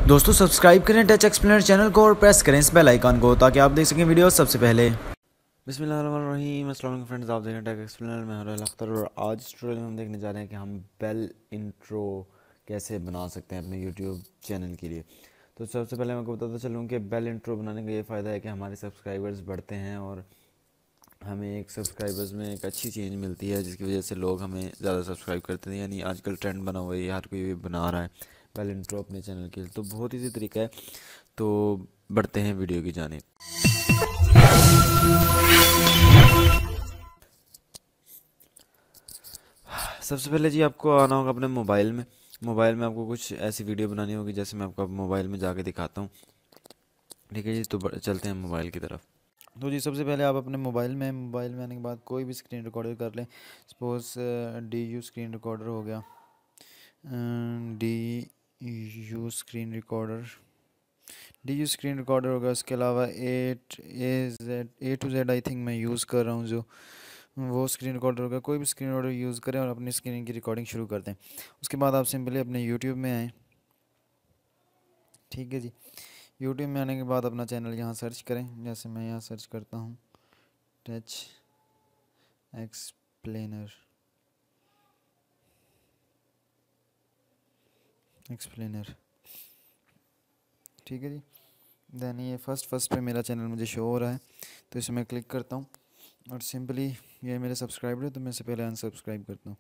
दोस्तों सब्सक्राइब करें touch explainer channel को और प्रेस करें इस बेल आइकन को ताकि आप देख सकें वीडियो सबसे पहले। बिस्मिल्लाहिर्रहमानिर्रहीम, अस्सलाम वालेकुम फ्रेंड्स, आप देख रहे हैं टच एक्सप्लेनर में हूं अख्तर और आज इस ट्यूटोरियल में हम देखने जा रहे हैं कि हम बेल इंट्रो कैसे बना सकते हैं अपने यूट्यूब चैनल के लिए। तो सबसे पहले मैं आपको बताता चलूँ कि बेल इंट्रो बनाने का ये फ़ायदा है कि हमारे सब्सक्राइबर्स बढ़ते हैं और हमें एक सब्सक्राइबर्स में एक अच्छी चेंज मिलती है जिसकी वजह से लोग हमें ज़्यादा सब्सक्राइब करते हैं। यानी आजकल ट्रेंड बना हुआ है, हर कोई भी बना रहा है बेल इंट्रो अपने चैनल के लिए। तो बहुत ईजी तरीका है। तो बढ़ते हैं वीडियो की जानिब। सबसे पहले जी आपको आना होगा अपने मोबाइल में आपको कुछ ऐसी वीडियो बनानी होगी जैसे मैं आपको मोबाइल में जाके दिखाता हूँ। ठीक है जी, तो चलते हैं मोबाइल की तरफ। तो जी सबसे पहले आप अपने मोबाइल में आने के बाद कोई भी स्क्रीन रिकॉर्डर कर लें। Suppose D you screen recorder हो गया, डी यू स्क्रीन रिकॉर्डर होगा। उसके अलावा ए टू जेड आई थिंक मैं यूज़ कर रहा हूँ जो वो स्क्रीन रिकॉर्डर होगा। कोई भी स्क्रीन रिकॉर्डर यूज़ करें और अपनी स्क्रीन की रिकॉर्डिंग शुरू कर दें। उसके बाद आप सिंपली अपने यूट्यूब में आएँ। ठीक है जी, यूट्यूब में आने के बाद अपना चैनल यहाँ सर्च करें। जैसे मैं यहाँ सर्च करता हूँ टच एक्सप्लेनर। ठीक है जी, देन ये फर्स्ट पे मेरा चैनल मुझे शो हो रहा है, तो इसे मैं क्लिक करता हूँ और सिंपली ये मेरे सब्सक्राइबर है तो मैं इससे पहले अनसब्सक्राइब करता हूँ।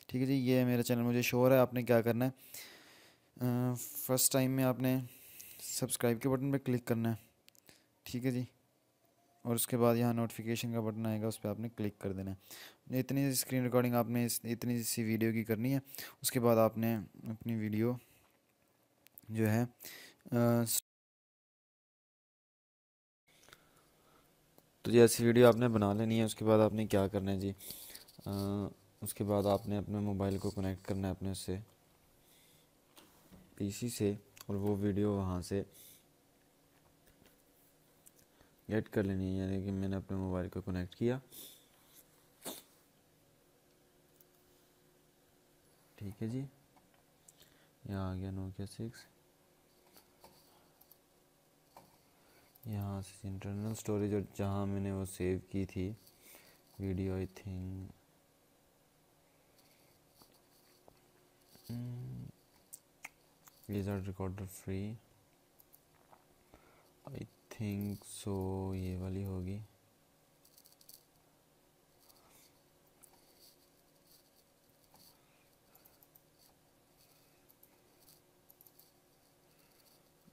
ठीक है जी, ये मेरा चैनल मुझे शो हो रहा है। आपने क्या करना है, फर्स्ट टाइम में आपने सब्सक्राइब के बटन पे क्लिक करना है। ठीक है जी, और उसके बाद यहाँ नोटिफिकेशन का बटन आएगा, उस पर आपने क्लिक कर देना है। इतनी स्क्रीन रिकॉर्डिंग आपने इतनी सी वीडियो की करनी है। उसके बाद आपने अपनी वीडियो जो है तो जी ऐसी वीडियो आपने बना लेनी है। उसके बाद आपने क्या करना है जी, उसके बाद आपने अपने मोबाइल को कनेक्ट करना है अपने से पीसी से और वो वीडियो वहाँ से गेट कर लेनी है। यानी कि मैंने अपने मोबाइल को कनेक्ट किया। ठीक है जी, यहाँ आ गया नोकिया 6। यहाँ से इंटरनल स्टोरेज और जहाँ मैंने वो सेव की थी video, I think wizard recorder free, I think so ये वाली होगी।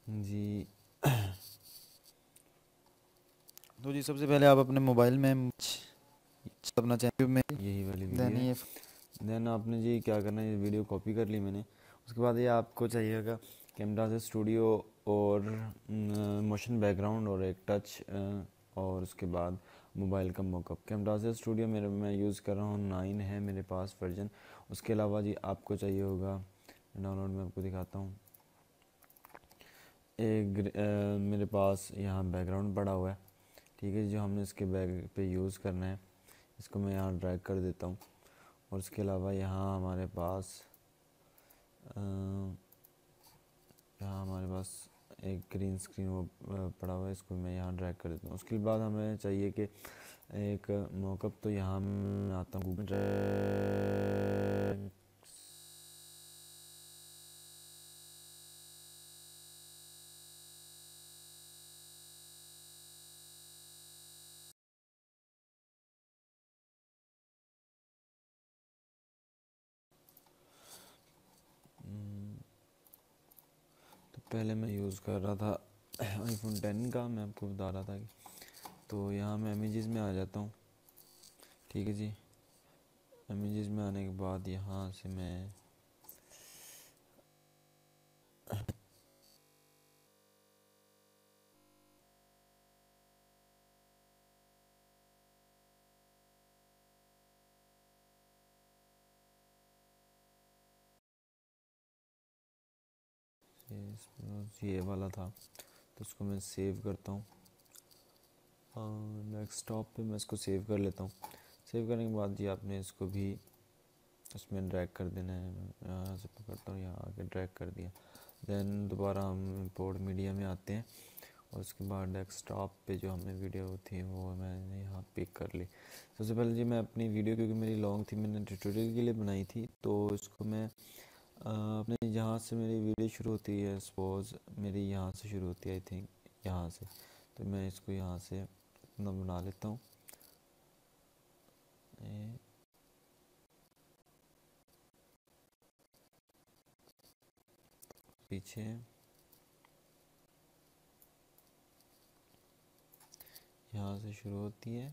जी तो जी सबसे पहले आप अपने मोबाइल में अपना चैनल में यही वाली वीडियो है। देन आपने जी क्या करना है, ये वीडियो कॉपी कर ली मैंने। उसके बाद ये आपको चाहिएगा कैमरासे स्टूडियो और मोशन बैकग्राउंड और एक टच और उसके बाद मोबाइल का मॉकअप। कैमरासे स्टूडियो मैं यूज़ कर रहा हूँ 9 है मेरे पास वर्जन। उसके अलावा जी आपको चाहिए होगा डाउनलोड में आपको दिखाता हूँ एक मेरे पास यहाँ बैकग्राउंड पड़ा हुआ है। ठीक है, जो हमने इसके बैक पे यूज़ करना है इसको मैं यहाँ ड्रैग कर देता हूँ। और उसके अलावा यहाँ हमारे पास एक ग्रीन स्क्रीन वो पड़ा हुआ है, इसको मैं यहाँ ड्रैग कर देता हूँ। उसके बाद हमें चाहिए कि एक मॉकअप, तो यहाँ मैं आता हूँ गूगल तो पहले मैं यूज़ कर रहा था आईफोन 10 का, मैं आपको बता रहा था कि तो यहाँ मैं इमेजेस में आ जाता हूँ। ठीक है जी, इमेजेस में आने के बाद यहाँ से मैं ये वाला था तो उसको मैं सेव करता हूँ। डेस्कटॉप पे मैं इसको सेव कर लेता हूँ। सेव करने के बाद जी आपने इसको भी इसमें ड्रैग कर देना है। मैं यहाँ से पकड़ता हूँ, यहाँ आके ड्रैग कर दिया। देन दोबारा हम इंपोर्ट मीडिया में आते हैं और उसके बाद डेस्कटॉप पे जो हमने वीडियो थी वो मैंने यहाँ पिक कर ली। सबसे पहले जी मैं अपनी वीडियो, क्योंकि मेरी लॉन्ग थी, मैंने ट्यूटोरियल के लिए बनाई थी, तो इसको मैं अपने जहाँ से मेरी वीडियो शुरू होती है, सपोज़ मेरी यहाँ से शुरू होती है, आई थिंक यहाँ से, तो मैं इसको यहाँ से अपना बना लेता हूँ। पीछे यहाँ से शुरू होती है,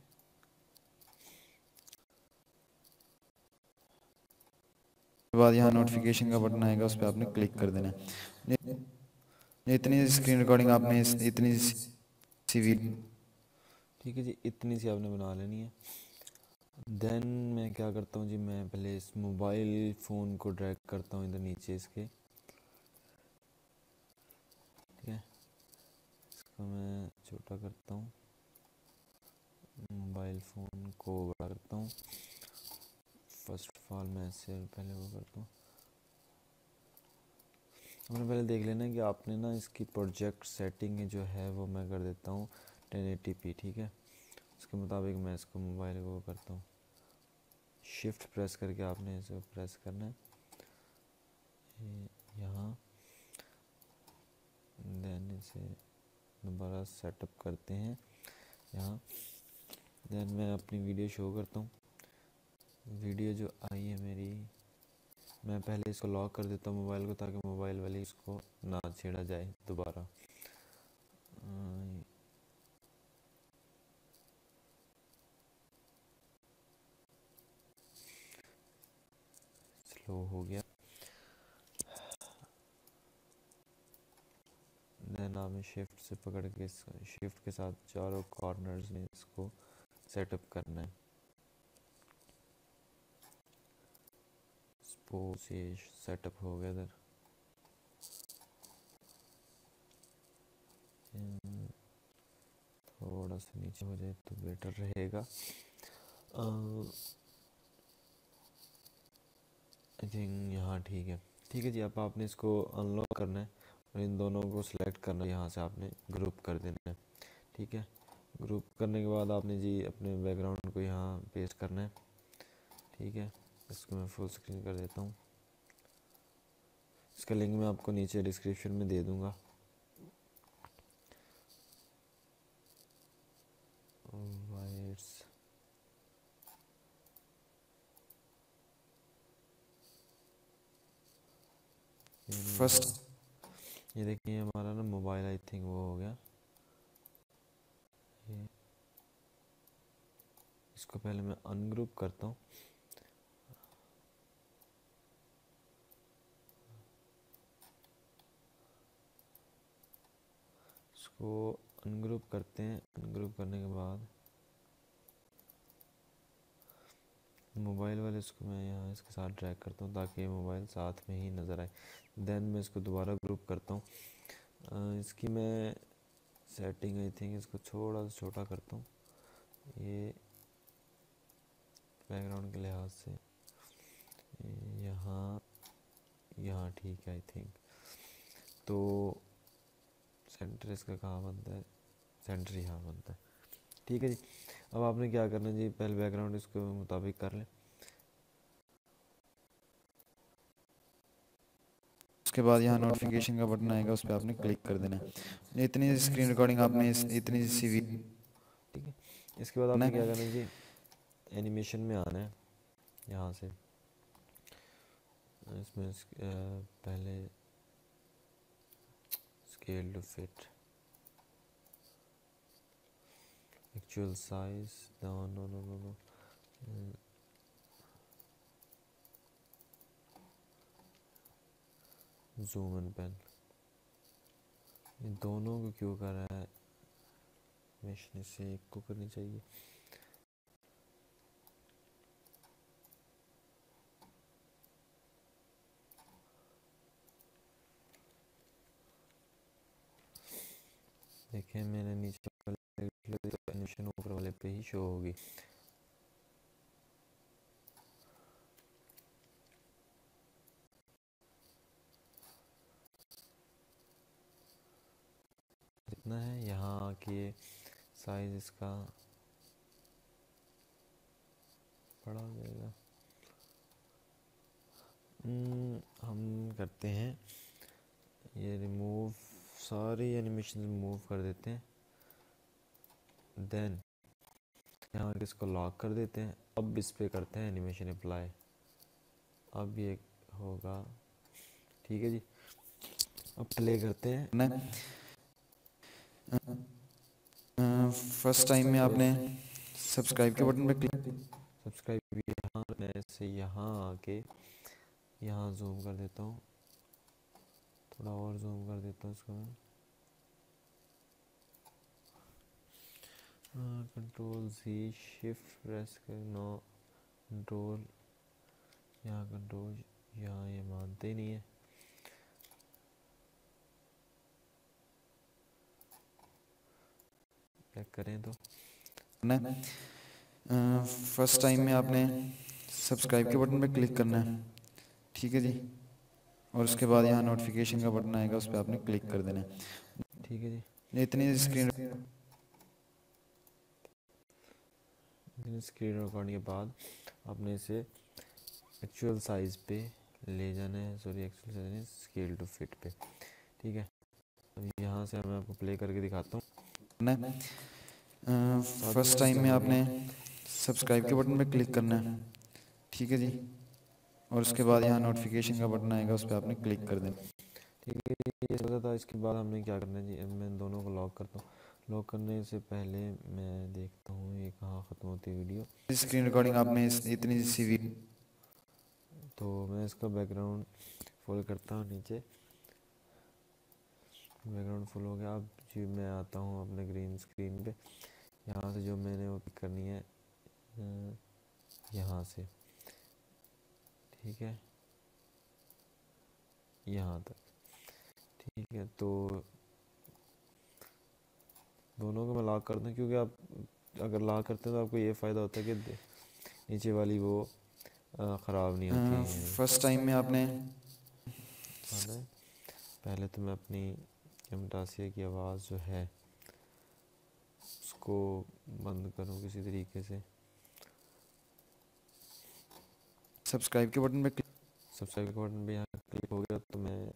के बाद यहाँ नोटिफिकेशन का बटन आएगा, उस पर आपने क्लिक कर देना है। इतनी स्क्रीन रिकॉर्डिंग आपने इतनी सी वीडियो, ठीक है जी, इतनी सी आपने बना लेनी है। देन मैं क्या करता हूँ जी, मैं पहले इस मोबाइल फ़ोन को ड्रैग करता हूँ इधर नीचे इसके, ठीक है, इसको मैं छोटा करता हूँ, मोबाइल फ़ोन को बड़ा करता हूँ। फर्स्ट ऑफ ऑल मैं इससे पहले वो करता हूँ, हमने पहले देख लेना है कि आपने ना इसकी प्रोजेक्ट सेटिंग जो है वो मैं कर देता हूँ 1080p, ठीक है। उसके मुताबिक मैं इसको मोबाइल को करता हूँ, शिफ्ट प्रेस करके आपने इसे प्रेस करना है यहाँ, देन इसे दोबारा सेटअप करते हैं यहाँ। देन मैं अपनी वीडियो शो करता हूँ, वीडियो जो आई है मेरी, मैं पहले इसको लॉक कर देता हूँ मोबाइल को, ताकि मोबाइल वाली इसको ना छेड़ा जाए दोबारा। स्लो हो गया। देन आपने शिफ्ट से पकड़ के शिफ्ट के साथ चारों कॉर्नर्स में इसको सेटअप करना है। सपोज ये सेटअप हो गया इधर, थोड़ा सा नीचे हो जाए तो बेटर रहेगा। आई थिंक यहाँ ठीक है। ठीक है जी, अब आपने इसको अनलॉक करना है और इन दोनों को सिलेक्ट करना है, यहाँ से आपने ग्रुप कर देना है, ठीक है। ग्रुप करने के बाद आपने जी अपने बैकग्राउंड को यहाँ पेस्ट करना है, ठीक है। इसको मैं फुल स्क्रीन कर देता हूँ, इसका लिंक मैं आपको नीचे डिस्क्रिप्शन में दे दूँगा। वाइट्स फर्स्ट ये देखिए हमारा ना मोबाइल आई थिंक वो हो गया। ये इसको पहले मैं अनग्रुप करता हूँ, इसको अनग्रुप करते हैं। अनग्रुप करने के बाद मोबाइल वाले इसको मैं यहाँ इसके साथ ड्रैग करता हूँ, ताकि मोबाइल साथ में ही नज़र आए। देन मैं इसको दोबारा ग्रुप करता हूँ, इसकी मैं सेटिंग आई थिंक इसको थोड़ा सा छोटा करता हूँ, ये बैकग्राउंड के लिहाज से यहाँ यहाँ ठीक है आई थिंक। तो सेंटर इसका कहाँ बनता है, सेंटर यहाँ बनता है, ठीक है जी। अब आपने क्या करना है जी, पहले बैकग्राउंड इसके मुताबिक कर लें। उसके बाद यहाँ नोटिफिकेशन का बटन आएगा, उस पर आपने क्लिक कर देना है। इतनी स्क्रीन रिकॉर्डिंग आपने इतनी सी वीडियो, ठीक है। इसके बाद आपने क्या करना है जी, एनिमेशन में आना है, यहाँ से इसमें पहले scale to fit, actual size, no no no no no, zoom and pan, ये दोनों को क्यों कर रहा है, मिशन से एक को करनी चाहिए। देखें मैंने नीचे वाले एनिमेशन ऊपर वाले पे ही शो होगी। कितना है, यहाँ आके साइज इसका बड़ा हो जाएगा। हम करते हैं ये रिमूव, सारी एनिमेशन रिमूव कर देते हैं। देन यहाँ इसको लॉक कर देते हैं। अब इस पे करते हैं एनिमेशन अप्लाई। अब ये होगा, ठीक है जी। अब प्ले करते हैं। फर्स्ट टाइम में आपने सब्सक्राइब के बटन पे क्लिक, सब्सक्राइब यहाँ मैं से यहाँ आके यहाँ जूम कर देता हूँ, थोड़ा और जूम कर देता हूँ इसको मैं। कंट्रोल Z शिफ्ट प्रेस करना, कंट्रोल यहाँ, कंट्रोल यहाँ, ये मानते ही नहीं है। चेक करें तो फर्स्ट टाइम में आपने सब्सक्राइब के बटन पे क्लिक करना है, ठीक है जी। और उसके बाद यहाँ नोटिफिकेशन का बटन आएगा, उस पर आपने क्लिक कर देना है, ठीक है जी। इतनी स्क्रीन रिकॉर्डिंग के बाद आपने इसे एक्चुअल साइज पे ले जाना है, सॉरी एक्चुअल साइज नहीं, स्केल टू फिट पे, ठीक है। अब यहाँ से मैं आपको प्ले करके दिखाता हूँ। फर्स्ट टाइम में आपने सब्सक्राइब के बटन पे क्लिक करना है, ठीक है जी। और उसके बाद यहाँ नोटिफिकेशन का बटन आएगा, उस पर आपने क्लिक कर देना, ठीक है। ये सोचा था। इसके बाद हमने क्या करना है जी, मैं दोनों को लॉक करता हूँ। लॉक करने से पहले मैं देखता हूँ ये कहाँ ख़त्म होती है वीडियो। स्क्रीन रिकॉर्डिंग आपने इतनी सी, तो मैं इसका बैकग्राउंड फुल करता हूँ नीचे, बैकग्राउंड फुल हो गया। अब जी मैं आता हूँ अपने ग्रीन स्क्रीन पे। यहाँ से जो मैंने वो पिक करनी है, यहाँ से, ठीक है, यहाँ तक, ठीक है। तो दोनों को मैं लॉक कर दूँ, क्योंकि आप अगर लॉक करते हैं तो आपको ये फ़ायदा होता है कि नीचे वाली वो ख़राब नहीं होती है। फर्स्ट टाइम में आपने पहले तो मैं अपनी कैमटासिया की आवाज़ जो है उसको बंद करूँ किसी तरीके से। सब्सक्राइब के बटन पे सब्सक्राइब के बटन पे यहाँ क्लिक हो गया, तो मैं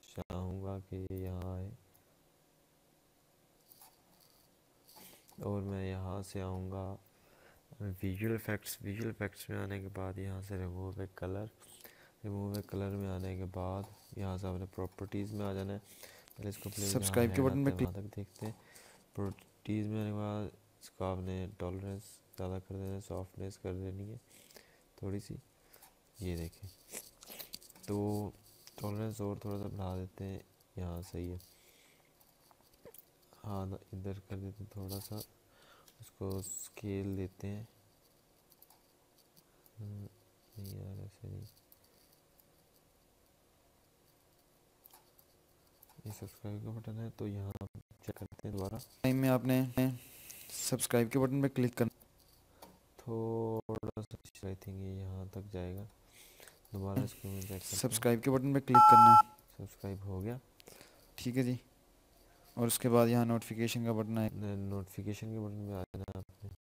चाहूँगा कि यहाँ आए और मैं यहाँ से आऊँगा विजुअल इफेक्ट्स। विजुअल इफेक्ट्स में आने के बाद यहाँ से रिमूव ए कलर, रिमूव ए कलर में आने के बाद यहाँ से आपने प्रॉपर्टीज़ में आ जाना है। पहले इसको प्ले सब्सक्राइब के बटन पे वहाँ तक देखते हैं। प्रॉपर्टीज़ में आने के बाद इसको आपने टॉलरेंस ज़्यादा कर देना है, सॉफ्टनेस कर देनी है थोड़ी सी, ये देखें। तो टॉलरेंस और थोड़ा सा बढ़ा देते हैं, यहाँ सही है। हाँ इधर कर देते हैं थोड़ा सा, उसको स्केल देते हैं। नहीं यार ऐसे नहीं, ये सब्सक्राइब का बटन है तो यहाँ चेक करते हैं दोबारा। टाइम में आपने सब्सक्राइब के बटन पे क्लिक करना, थोड़ा सा आई थिंक ये यहाँ तक जाएगा। दोबारा इसको मैं चेक करता हूँ। सब्सक्राइब के बटन पे क्लिक करना है, सब्सक्राइब हो गया, ठीक है जी। और उसके बाद यहाँ नोटिफिकेशन का बटन है, नोटिफिकेशन के बटन पे आ जाना आपने।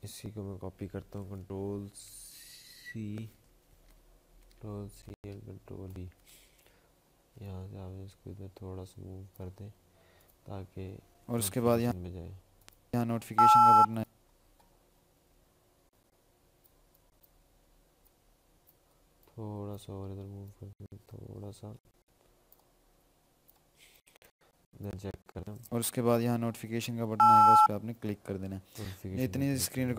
इसी को मैं कॉपी करता हूँ, कंट्रोल सी और कंट्रोल V। यहाँ से आप इसको इधर थोड़ा सा मूव कर दें ताकि और उसके बाद यहाँ में जाए। नोटिफिकेशन का बटन है, थोड़ा सा और इधर मूव कर दें, थोड़ा सा इधर चेक करें। और उसके बाद यहाँ नोटिफिकेशन का बटन आएगा, उस पर आपने क्लिक कर देना है। इतनी स्क्रीन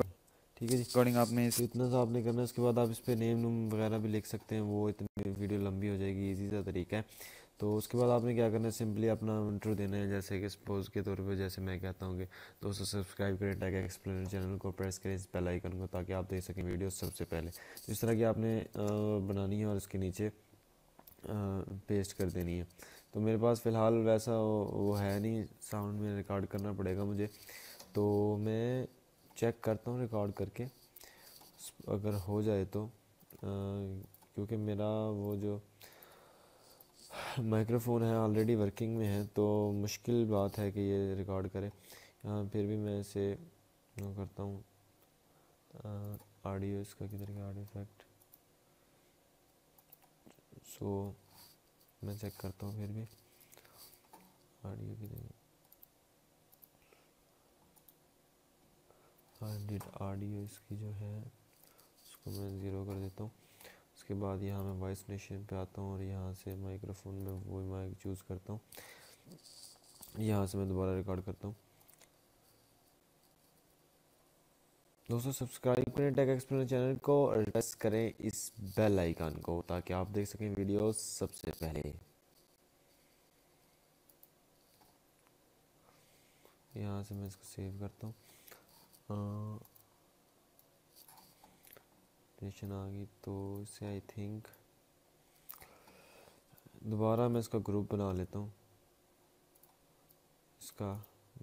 ठीक है जी, रिकॉर्डिंग आपने तो इतना सा आपने करना है। उसके बाद आप इस पर नेम नूम वगैरह भी लिख सकते हैं, वो इतनी वीडियो लंबी हो जाएगी, इजी सा तरीका है। तो उसके बाद आपने क्या करना है, सिंपली अपना इंट्रो देना है। जैसे कि सपोज के तौर पे जैसे मैं कहता हूँ कि दोस्तों सब्सक्राइब करें टैग एक्सप्लेनर चैनल को, प्रेस करें इस बेल आइकन को ताकि आप देख सकें वीडियो सबसे पहले। तो इस तरह की आपने बनानी है और उसके नीचे पेस्ट कर देनी है। तो मेरे पास फ़िलहाल वैसा वो है नहीं, साउंड में रिकॉर्ड करना पड़ेगा मुझे। तो मैं चेक करता हूँ रिकॉर्ड करके, अगर हो जाए तो क्योंकि मेरा वो जो माइक्रोफोन है ऑलरेडी वर्किंग में है, तो मुश्किल बात है कि ये रिकॉर्ड करे। फिर भी मैं इसे वो करता हूँ। ऑडियो इसका किधर गया, ऑडियो इफेक्ट। सो मैं चेक करता हूँ फिर भी ऑडियो किधर। ऑडियो इसकी जो है उसको मैं ज़ीरो कर देता हूँ। उसके बाद यहाँ मैं वॉइस नेशन पे आता हूँ और यहाँ से माइक्रोफोन में वो माइक चूज़ करता हूँ। यहाँ से मैं दोबारा रिकॉर्ड करता हूँ। दोस्तों सब्सक्राइब करें टेक एक्सप्लेनर चैनल को और प्रेस करें इस बेल आइकन को ताकि आप देख सकें वीडियो सबसे पहले। यहाँ से मैं इसको सेव करता हूँ। टेंशन आ गई तो इसे आई थिंक दोबारा मैं इसका ग्रुप बना लेता हूँ। इसका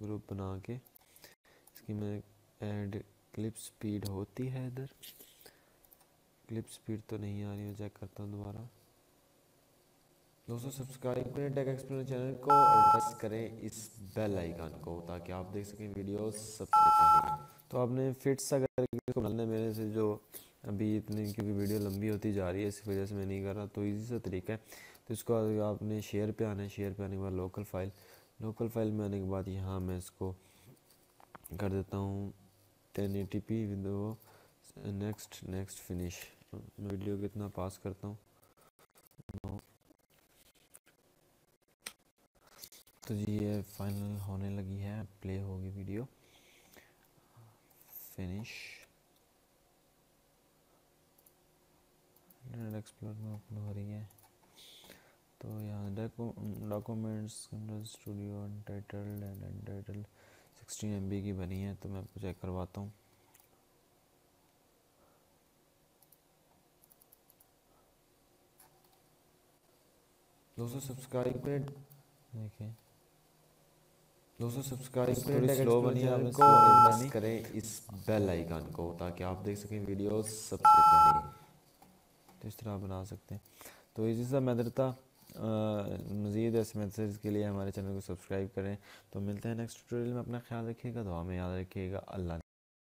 ग्रुप बना के इसकी मैं ऐड क्लिप स्पीड होती है इधर। क्लिप स्पीड तो नहीं आ रही, मैं चेक करता हूँ दोबारा। दोस्तों सब्सक्राइब करें टेक एक्सप्लेनर चैनल को और प्रेस करें इस बेल आइकन को ताकि आप देख सकें वीडियो सबसे पहले। तो आपने फिट्स अगर इसको बनाना है मेरे से, जो अभी इतनी क्योंकि वीडियो लंबी होती जा रही है इस वजह से मैं नहीं कर रहा, तो इजी सा तरीका है। तो इसको आपने शेयर पे आना है। शेयर पे आने के बाद लोकल फाइल में आने के बाद यहाँ मैं इसको कर देता हूँ 1080p विद नेक्स्ट फिनिश। मैं वीडियो कितना पास करता हूँ। तो जी ये फाइनल होने लगी है, प्ले होगी वीडियो, फिनिश। इंटरनेट एक्सप्लोरर में ओपन हो रही है। तो यहाँ documents studio untitled and untitled 16 MB की बनी है, तो मैं आपको चेक करवाता हूँ। दोस्तों सब्सक्राइब करें, देखें दोस्तों सब्सक्राइब थोड़ी स्लो बनी है, आपने स्लो प्रेस करें इस बेल आइकन को ताकि आप देख सकें वीडियो सबसे पहले। तो इस तरह बना सकते हैं। तो इसी सा मेथड था। मज़ीद ऐसे मैसेज के लिए हमारे चैनल को सब्सक्राइब करें। तो मिलते हैं नेक्स्ट ट्यूटोरियल में। अपना ख्याल रखिएगा, दुआ में याद रखिएगा। अल्लाह।